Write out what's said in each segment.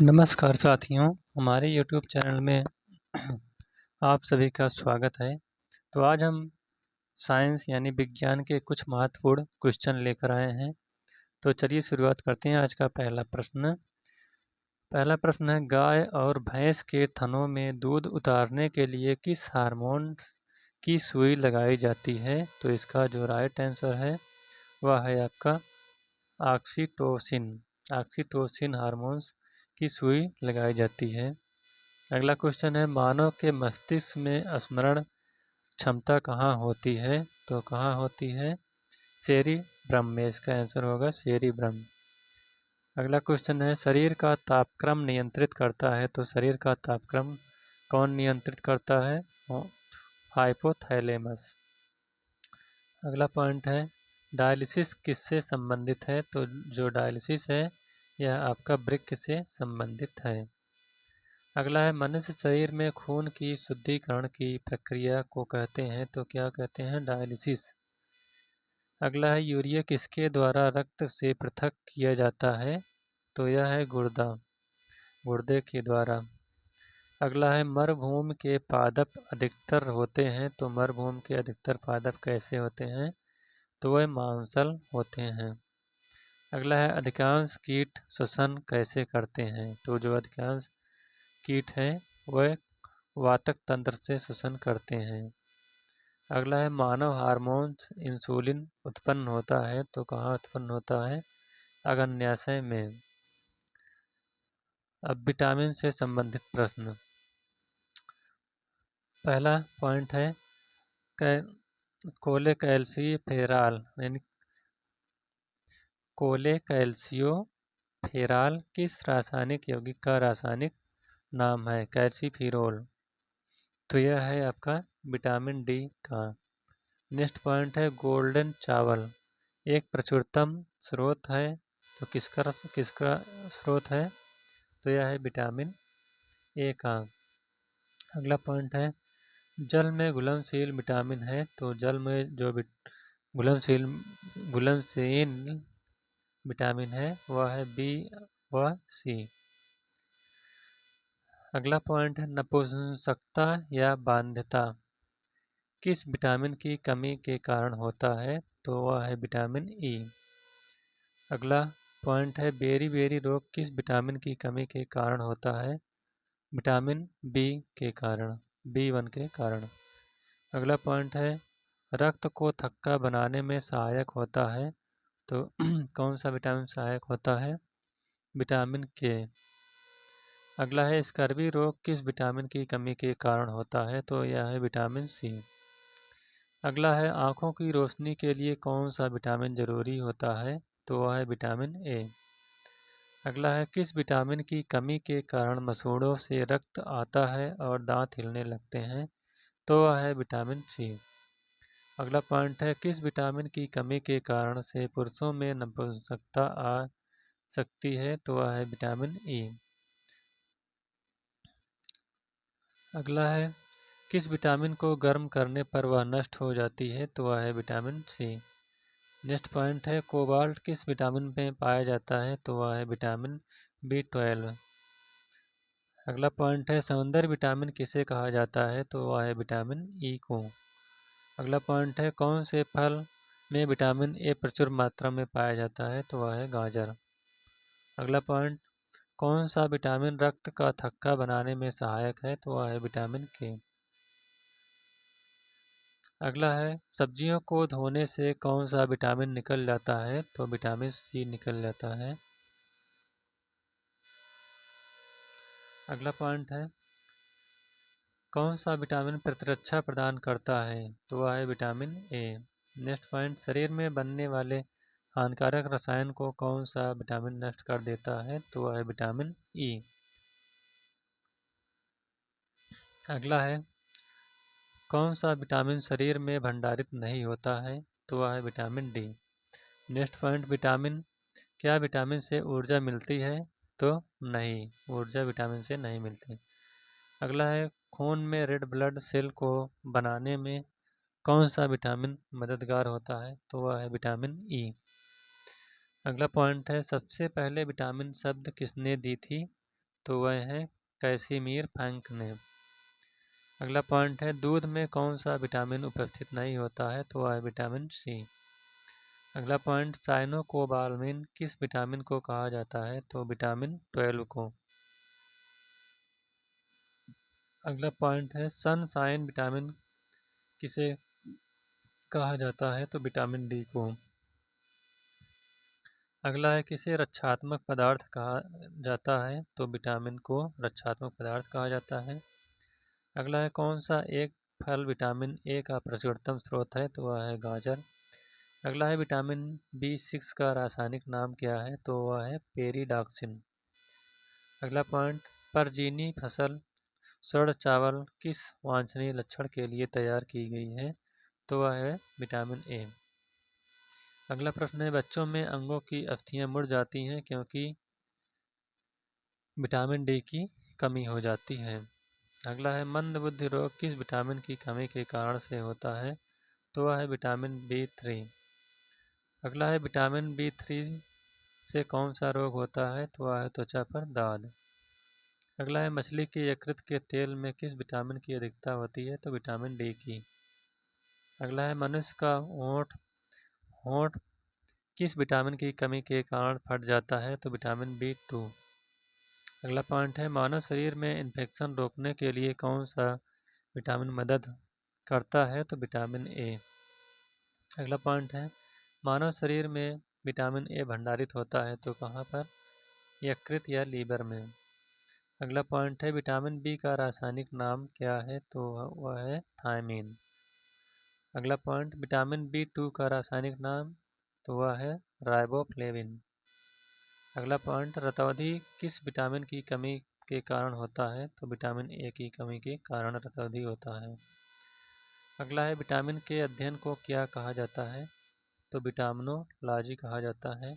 नमस्कार साथियों, हमारे YouTube चैनल में आप सभी का स्वागत है। तो आज हम साइंस यानी विज्ञान के कुछ महत्वपूर्ण क्वेश्चन लेकर आए हैं। तो चलिए शुरुआत करते हैं। आज का पहला प्रश्न है, गाय और भैंस के थनों में दूध उतारने के लिए किस हार्मोन की सुई लगाई जाती है? तो इसका जो राइट आंसर है वह है आपका ऑक्सीटोसिन हार्मोन्स की सुई लगाई जाती है। अगला क्वेश्चन है, मानव के मस्तिष्क में स्मरण क्षमता कहाँ होती है? तो कहाँ होती है? सेरिब्रम में। इसका आंसर होगा सेरिब्रम। अगला क्वेश्चन है, शरीर का तापक्रम नियंत्रित करता है। तो शरीर का तापक्रम कौन नियंत्रित करता है? हाइपोथैलेमस। अगला पॉइंट है, डायलिसिस किससे संबंधित है? तो जो डायलिसिस है यह आपका वृक्क से संबंधित है। अगला है, मनुष्य शरीर में खून की शुद्धिकरण की प्रक्रिया को कहते हैं। तो क्या कहते हैं? डायलिसिस। अगला है, यूरिया किसके द्वारा रक्त से पृथक किया जाता है? तो यह है गुर्दे के द्वारा। अगला है, मरुभूमि के पादप अधिकतर होते हैं। तो मरुभूमि के अधिकतर पादप कैसे होते हैं? तो वह मांसल होते हैं। अगला है, अधिकांश कीट श्वसन कैसे करते हैं? तो जो अधिकांश कीट हैं वह वातक तंत्र से श्वसन करते हैं। अगला है, मानव हार्मोन्स इंसुलिन उत्पन्न होता है। तो कहाँ उत्पन्न होता है? अग्न्याशय में। अब विटामिन से संबंधित प्रश्न। पहला पॉइंट है, कोलेकैल्सिफेरॉल यानी कोलेकैल्सियोफेरॉल किस रासायनिक यौगिक का रासायनिक नाम है? कैल्सीफिरोल। तो यह है आपका विटामिन डी का। नेक्स्ट पॉइंट है, गोल्डन चावल एक प्रचुरतम स्रोत है। तो किसका स्रोत है? तो यह है विटामिन ए का। अगला पॉइंट है, जल में घुलनशील विटामिन है। तो जल में जो घुलनशील विटामिन है वह है बी व सी। अगला पॉइंट है, नपुंसकता या बाध्यता किस विटामिन की कमी के कारण होता है? तो वह है विटामिन ई। अगला पॉइंट है, बेरी रोग किस विटामिन की कमी के कारण होता है? विटामिन बी के कारण, B1 के कारण। अगला पॉइंट है, रक्त को थक्का बनाने में सहायक होता है। तो कौन सा विटामिन सहायक होता है? विटामिन के। अगला है, स्कर्वी रोग किस विटामिन की कमी के कारण होता है? तो यह है विटामिन सी। अगला है, आँखों की रोशनी के लिए कौन सा विटामिन जरूरी होता है? तो वह है विटामिन ए। अगला है, किस विटामिन की कमी के कारण मसूड़ों से रक्त आता है और दांत हिलने लगते हैं? तो वह है विटामिन सी। अगला पॉइंट है, किस विटामिन की कमी के कारण से पुरुषों में नपुंसकता आ सकती है? तो वह है विटामिन ई। अगला है, किस विटामिन को गर्म करने पर वह नष्ट हो जाती है? तो वह है विटामिन सी। नेक्स्ट पॉइंट है, कोबाल्ट किस विटामिन में पाया जाता है? तो वह है विटामिन B12। अगला पॉइंट है, सौंदर्य विटामिन किसे कहा जाता है? तो वह है विटामिन ई को। अगला पॉइंट है, कौन से फल में विटामिन ए प्रचुर मात्रा में पाया जाता है? तो वह है गाजर। अगला पॉइंट, कौन सा विटामिन रक्त का थक्का बनाने में सहायक है? तो वह है विटामिन के। अगला है, सब्जियों को धोने से कौन सा विटामिन निकल जाता है? तो विटामिन सी निकल जाता है। अगला पॉइंट है, कौन सा विटामिन प्रतिरक्षा प्रदान करता है? तो वह है विटामिन ए। नेक्स्ट पॉइंट, शरीर में बनने वाले हानिकारक रसायन को कौन सा विटामिन नष्ट कर देता है? तो वह है विटामिन ई। अगला है, कौन सा विटामिन शरीर में भंडारित नहीं होता है? तो वह है विटामिन डी। नेक्स्ट पॉइंट, क्या विटामिन से ऊर्जा मिलती है? तो नहीं, ऊर्जा विटामिन से नहीं मिलती। अगला है, खून में रेड ब्लड सेल को बनाने में कौन सा विटामिन मददगार होता है? तो वह है विटामिन ई। अगला पॉइंट है, सबसे पहले विटामिन शब्द किसने दी थी? तो वह है कैसिमीर फ्रैंकने। अगला पॉइंट है, दूध में कौन सा विटामिन उपस्थित नहीं होता है? तो वह है विटामिन सी। अगला पॉइंट, साइनोकोबालामिन किस विटामिन को कहा जाता है? तो विटामिन 12 को। अगला पॉइंट है, सनशाइन विटामिन किसे कहा जाता है? तो विटामिन डी को। अगला है, किसे रक्षात्मक पदार्थ कहा जाता है? तो विटामिन को रक्षात्मक पदार्थ कहा जाता है। अगला है, कौन सा एक फल विटामिन ए का प्रचुरतम स्रोत है? तो वह है गाजर। अगला है, विटामिन B6 का रासायनिक नाम क्या है? तो वह है पेरिडॉक्सिन। अगला पॉइंट, परजीनी फसल स्वर्ण चावल किस वांछनीय लक्षण के लिए तैयार की गई है? तो वह है विटामिन ए। अगला प्रश्न है, बच्चों में अंगों की अस्थियां मुड़ जाती हैं क्योंकि विटामिन डी की कमी हो जाती है। अगला है, मंदबुद्धि रोग किस विटामिन की कमी के कारण से होता है? तो वह है विटामिन B3। अगला है, विटामिन B3 से कौन सा रोग होता है? तो वह है त्वचा पर दाद। अगला है, मछली के यकृत के तेल में किस विटामिन की अधिकता होती है? तो विटामिन डी की। अगला है, मनुष्य का होंठ होंठ किस विटामिन की कमी के कारण फट जाता है? तो विटामिन B2। अगला पॉइंट है, मानव शरीर में इन्फेक्शन रोकने के लिए कौन सा विटामिन मदद करता है? तो विटामिन ए। अगला पॉइंट है, मानव शरीर में विटामिन ए भंडारित होता है तो कहाँ पर? यकृत या लीवर में। अगला पॉइंट है, विटामिन बी का रासायनिक नाम क्या है? तो वह है थायमीन। अगला पॉइंट, विटामिन B2 का रासायनिक नाम? तो वह है राइबोफ्लेविन। अगला पॉइंट, रतौंधी किस विटामिन की कमी के कारण होता है? तो विटामिन ए की कमी के कारण रतौंधी होता है। अगला है, विटामिन के अध्ययन को क्या कहा जाता है? तो विटामिनोलॉजी कहा जाता है।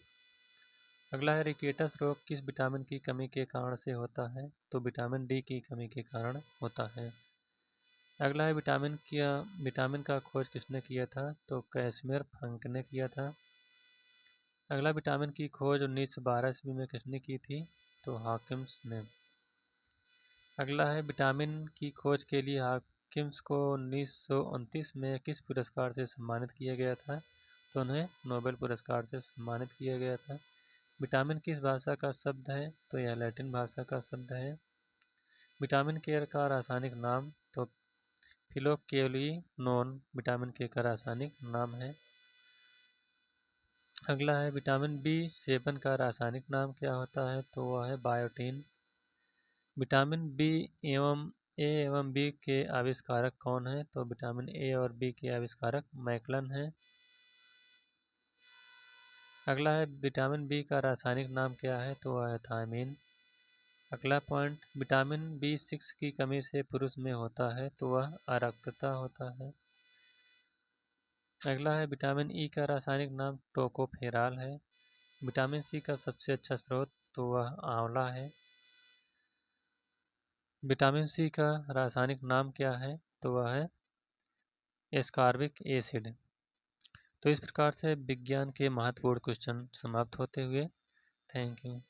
अगला है, रिकेटस रोग किस विटामिन की कमी के कारण से होता है? तो विटामिन डी की कमी के कारण होता है। अगला है, विटामिन का खोज किसने किया था? तो कैसिमिर फ्रैंक ने किया था। अगला, विटामिन की खोज 1912 ईस्वी में किसने की थी? तो हॉकिंस ने। अगला है, विटामिन की खोज के लिए हॉकिंस को 1929 में किस पुरस्कार से सम्मानित किया गया था? तो उन्हें नोबेल पुरस्कार से सम्मानित किया गया था। विटामिन किस भाषा का शब्द है? तो यह लैटिन भाषा का शब्द है। विटामिन के का रासायनिक नाम? तो फिनोल्क्विनोन विटामिन के का रासायनिक नाम है। अगला है, विटामिन B7 का रासायनिक नाम क्या होता है? तो वह है बायोटीन। विटामिन ए एवं बी के आविष्कारक कौन है? तो विटामिन ए और बी के आविष्कारक मैकलन है। अगला है, विटामिन बी का रासायनिक नाम क्या है? तो वह है थायमीन। अगला पॉइंट, विटामिन B6 की कमी से पुरुष में होता है तो वह अरक्तता होता है। अगला है, विटामिन ई का रासायनिक नाम टोकोफेरॉल है। विटामिन सी का सबसे अच्छा स्रोत? तो वह आंवला है। विटामिन सी का रासायनिक नाम क्या है? तो वह है एस्कॉर्बिक एसिड। तो इस प्रकार से विज्ञान के महत्वपूर्ण क्वेश्चन समाप्त होते हुए। Thank you.